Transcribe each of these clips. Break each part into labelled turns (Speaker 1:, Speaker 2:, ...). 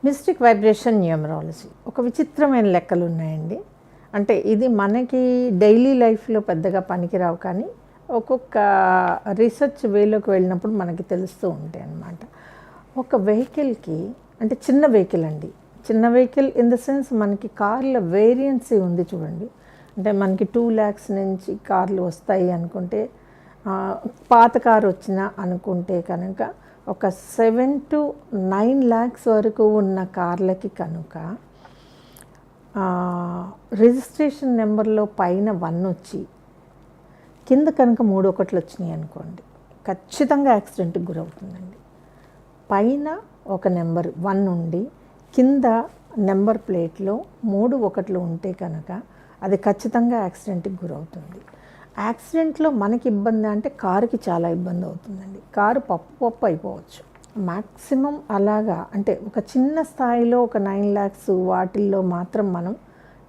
Speaker 1: Mystic vibration numerology ఒక విచిత్రమైన లెక్కలు ఉన్నాయండి. అంటే ఇది మనకి డైలీ లైఫ్లో పెద్దగా పనికిరావు, కానీ ఒక్కొక్క రీసెర్చ్ వేలోకి వెళ్ళినప్పుడు మనకి తెలుస్తూ ఉంటాయి అన్నమాట. ఒక వెహికల్కి, అంటే చిన్న వెహికల్ అండి, చిన్న వెహికల్ ఇన్ ద సెన్స్ మనకి కార్ల వేరియంట్సీ ఉంది చూడండి. అంటే మనకి 2 lakhs నుంచి కార్లు వస్తాయి అనుకుంటే, పాత కారు వచ్చినా అనుకుంటే కనుక ఒక 7 to 9 lakhs వరకు ఉన్న కార్లకి కనుక రిజిస్ట్రేషన్ నెంబర్లో పైన 1 వచ్చి కింద కనుక 3 ఒకట్లు వచ్చినాయి అనుకోండి, ఖచ్చితంగా యాక్సిడెంట్కి గురవుతుందండి. పైన ఒక నెంబర్ 1 ఉండి కింద నెంబర్ ప్లేట్లో 3 ఒకట్లు ఉంటే కనుక అది ఖచ్చితంగా యాక్సిడెంట్కి గురవుతుంది. యాక్సిడెంట్లో మనకి ఇబ్బంది అంటే కారుకి చాలా ఇబ్బంది అవుతుందండి. కారు పప్పు అయిపోవచ్చు మ్యాక్సిమం. అలాగా అంటే ఒక చిన్న స్థాయిలో ఒక 9 lakhs వాటిల్లో మాత్రం మనం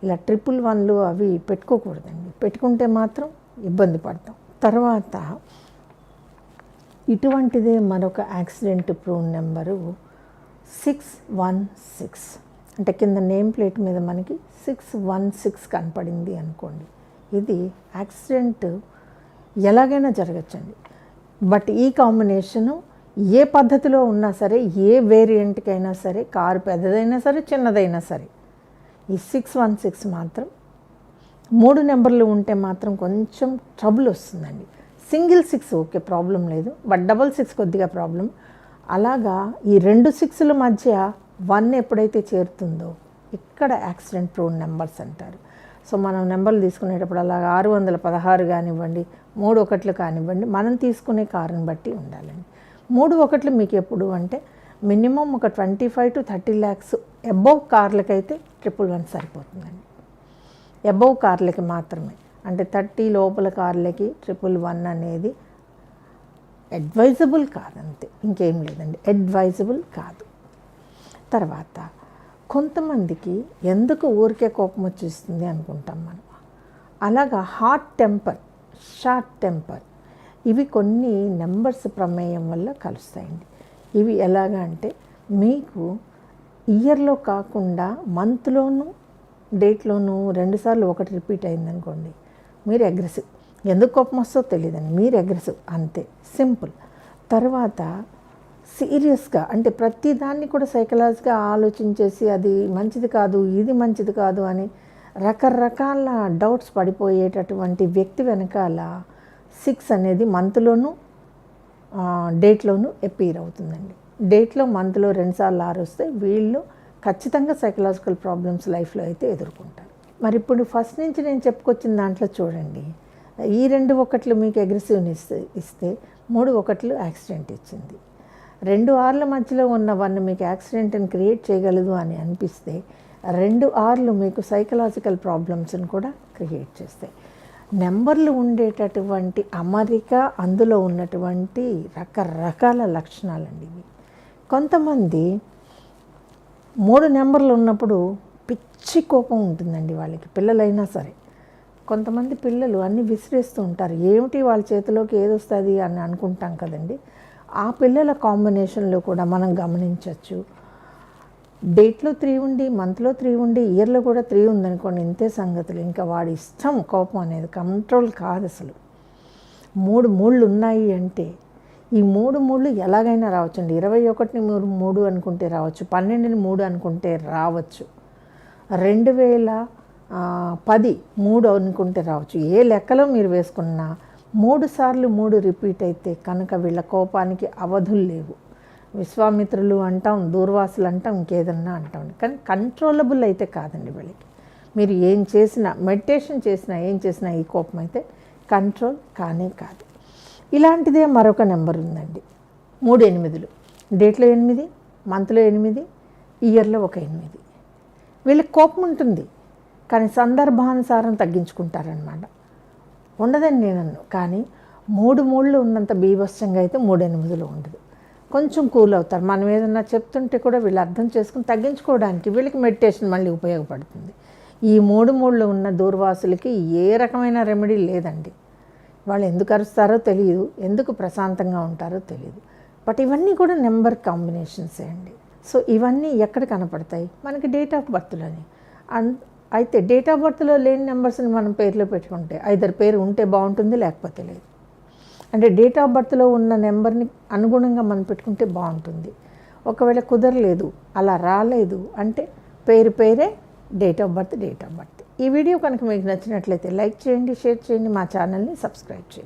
Speaker 1: ఇలా 111లు అవి పెట్టుకోకూడదండి. పెట్టుకుంటే మాత్రం ఇబ్బంది పడతాం. తర్వాత ఇటువంటిదే మరొక యాక్సిడెంట్ ప్రోన్ నెంబరు 616. అంటే కింద నేమ్ ప్లేట్ మీద మనకి 616 కనపడింది అనుకోండి, ఇది యాక్సిడెంట్ ఎలాగైనా జరగచ్చండి. బట్ ఈ కాంబినేషను ఏ పద్ధతిలో ఉన్నా సరే, ఏ వేరియంట్కైనా సరే, కారు పెద్దదైనా సరే చిన్నదైనా సరే, ఈ 616 మాత్రం 3 నెంబర్లు ఉంటే మాత్రం కొంచెం ట్రబుల్ వస్తుందండి. సింగిల్ 6 ఓకే, ప్రాబ్లం లేదు, బట్ 66 కొద్దిగా ప్రాబ్లం. అలాగా ఈ 2 6ల మధ్య 1 ఎప్పుడైతే చేరుతుందో ఇక్కడ యాక్సిడెంట్ ప్రోన్ నెంబర్స్ అంటారు. సో మనం నెంబర్లు తీసుకునేటప్పుడు అలాగా 616 కానివ్వండి, 3 ఒకట్లు కానివ్వండి, మనం తీసుకునే కారుని బట్టి ఉండాలండి. 3 ఒకట్లు మీకు ఎప్పుడు అంటే మినిమం ఒక 25 to 30 lakhs అబవ్ కార్లకైతే 111 సరిపోతుందండి. అబవ్ కార్లకి మాత్రమే, అంటే 30 లోపల కార్లకి 111 అనేది అడ్వైజబుల్ కాదంతే, ఇంకేం లేదండి, అడ్వైజబుల్ కాదు. తర్వాత కొంతమందికి ఎందుకు ఊరికే కోపం వచ్చేస్తుంది అనుకుంటాం మనం. అలాగా హాట్ టెంపర్, షార్ట్ టెంపర్, ఇవి కొన్ని నెంబర్స్ ప్రమేయం వల్ల కలుస్తాయండి. ఇవి ఎలాగా అంటే మీకు ఇయర్లో కాకుండా మంత్లోనూ డేట్లోనూ 2 సార్లు ఒకటి రిపీట్ అయిందనుకోండి, మీరు అగ్రెసివ్. ఎందుకు కోపం వస్తుందో తెలియదండి, మీరు అగ్రెసివ్ అంతే, సింపుల్. తర్వాత సీరియస్గా, అంటే ప్రతి దాన్ని కూడా సైకలాజిగా ఆలోచించేసి అది మంచిది కాదు, ఇది మంచిది కాదు అని రకరకాల డౌట్స్ పడిపోయేటటువంటి వ్యక్తి వెనకాల 6 అనేది మంత్లోనూ డేట్లోనూ అపీర్ అవుతుందండి. డేట్లో మంత్లో 2 సార్లు 6 వస్తే వీళ్ళు ఖచ్చితంగా సైకలాజికల్ ప్రాబ్లమ్స్ లైఫ్లో అయితే ఎదుర్కొంటారు. మరి ఇప్పుడు ఫస్ట్ నుంచి నేను చెప్పుకొచ్చిన దాంట్లో చూడండి, ఈ 2 ఒకట్లు మీకు అగ్రెసివ్ని ఇస్తే 3 ఒకట్లు యాక్సిడెంట్ ఇచ్చింది. 2 6ల మధ్యలో ఉన్న 1 మీకు యాక్సిడెంట్ని క్రియేట్ చేయగలదు అని అనిపిస్తే 2 6లు మీకు సైకలాజికల్ ప్రాబ్లమ్స్ని కూడా క్రియేట్ చేస్తాయి. నెంబర్లు ఉండేటటువంటి అమరిక, అందులో ఉన్నటువంటి రకరకాల లక్షణాలండి ఇవి. కొంతమంది 3 నెంబర్లు ఉన్నప్పుడు పిచ్చి కోపం ఉంటుందండి వాళ్ళకి, పిల్లలైనా సరే. కొంతమంది పిల్లలు అన్నీ విసిరేస్తూ ఉంటారు, ఏమిటి వాళ్ళ చేతిలోకి ఏదొస్తుంది అని అనుకుంటాం కదండి. ఆ పిల్లల కాంబినేషన్లో కూడా మనం గమనించవచ్చు. డేట్లో 3 ఉండి, మంత్లో 3 ఉండి, ఇయర్లో కూడా 3 ఉందనుకోండి, ఇంతే సంగతులు. ఇంకా వాడి ఇష్టం, కోపం అనేది కంట్రోల్ కాదు అసలు. 3 మూళ్ళు ఉన్నాయి అంటే ఈ 3 మూళ్ళు ఎలాగైనా రావచ్చండి. 21ని 3 అనుకుంటే రావచ్చు, 12ని 3 అనుకుంటే రావచ్చు, 2010 3 అనుకుంటే రావచ్చు. ఏ లెక్కలో మీరు వేసుకున్నా 3 సార్లు 3 రిపీట్ అయితే కనుక వీళ్ళ కోపానికి అవధులు లేవు. విశ్వామిత్రులు అంటాం, దూర్వాసులు అంటాం, ఇంకేదన్నా అంటాం, కానీ కంట్రోలబుల్ అయితే కాదండి వీళ్ళకి. మీరు ఏం చేసినా, మెడిటేషన్ చేసినా, ఏం చేసినా ఈ కోపం అయితే కంట్రోల్ కానే కాదు. ఇలాంటిదే మరొక నెంబర్ ఉందండి, 3 8లు. డేట్లో 8, మంత్లో 8, ఇయర్లో ఒక 8. వీళ్ళకి కోపం ఉంటుంది, కానీ సందర్భానుసారం తగ్గించుకుంటారనమాట. ఉండదని నేను అన్నాను, కానీ 3 మూళ్ళు ఉన్నంత బీభత్సంగా అయితే 3 8లు ఉండదు. కొంచెం కూల్ అవుతారు. మనం ఏదన్నా చెప్తుంటే కూడా వీళ్ళు అర్థం చేసుకుని తగ్గించుకోవడానికి వీళ్ళకి మెడిటేషన్ మళ్ళీ ఉపయోగపడుతుంది. ఈ 3 మూళ్ళు ఉన్న దూర్వాసులకి ఏ రకమైన రెమెడీ లేదండి. వాళ్ళు ఎందుకు అరుస్తారో తెలియదు, ఎందుకు ప్రశాంతంగా ఉంటారో తెలియదు. బట్ ఇవన్నీ కూడా నెంబర్ కాంబినేషన్సే అండి. సో ఇవన్నీ ఎక్కడ కనపడతాయి? మనకి డేట్ ఆఫ్ బర్త్లోని. అయితే డేట్ ఆఫ్ బర్త్లో లేని నెంబర్స్ని మనం పేర్లో పెట్టుకుంటే ఐదర్ పేరు ఉంటే బాగుంటుంది, లేకపోతే లేదు. అంటే డేట్ ఆఫ్ బర్త్లో ఉన్న నెంబర్ని అనుగుణంగా మనం పెట్టుకుంటే బాగుంటుంది. ఒకవేళ కుదరలేదు, అలా రాలేదు అంటే పేరే డేట్ ఆఫ్ బర్త్. ఈ వీడియో కనుక మీకు నచ్చినట్లయితే లైక్ చేయండి, షేర్ చేయండి, మా ఛానల్ని సబ్స్క్రైబ్ చేయండి.